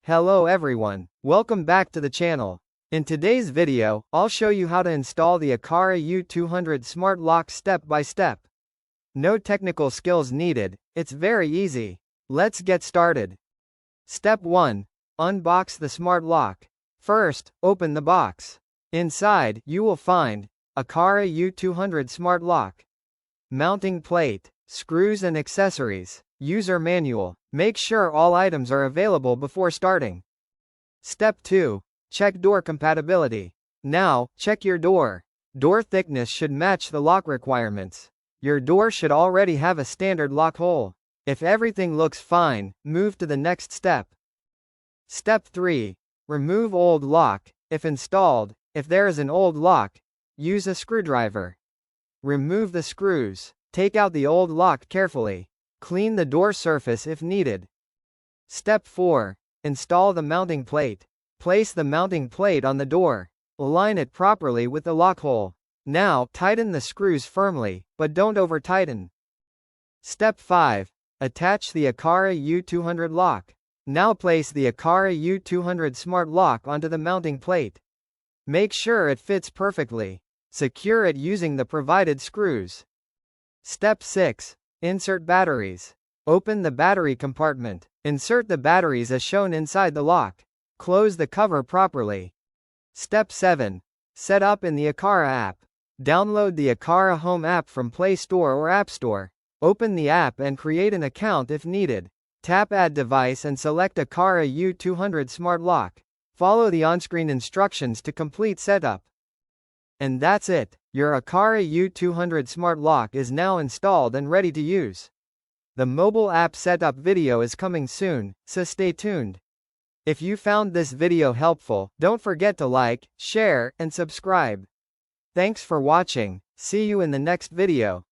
Hello everyone, welcome back to the channel. In today's video, I'll show you how to install the Aqara U200 Smart Lock step by step. No technical skills needed, it's very easy. Let's get started. Step 1. Unbox the smart lock. First, open the box. Inside, you will find Aqara U200 Smart Lock, mounting plate, screws and accessories, user manual. Make sure all items are available before starting. Step 2. Check door compatibility. Now, check your door. Door thickness should match the lock requirements. Your door should already have a standard lock hole. If everything looks fine, move to the next step. Step 3. Remove old lock. If installed, if there is an old lock, use a screwdriver. Remove the screws. Take out the old lock carefully. Clean the door surface if needed. Step 4. Install the mounting plate. Place the mounting plate on the door. Align it properly with the lock hole. Now, tighten the screws firmly, but don't over-tighten. Step 5. Attach the Aqara U200 lock. Now place the Aqara U200 Smart Lock onto the mounting plate. Make sure it fits perfectly. Secure it using the provided screws. Step 6. Insert batteries. Open the battery compartment. Insert the batteries as shown inside the lock. Close the cover properly. Step 7. Set up in the Aqara app. Download the Aqara Home app from Play Store or App Store. Open the app and create an account if needed. Tap Add Device and select Aqara U200 Smart Lock. Follow the on-screen instructions to complete setup. And that's it. Your Aqara U200 Smart Lock is now installed and ready to use. The mobile app setup video is coming soon, so stay tuned. If you found this video helpful, don't forget to like, share, and subscribe. Thanks for watching. See you in the next video.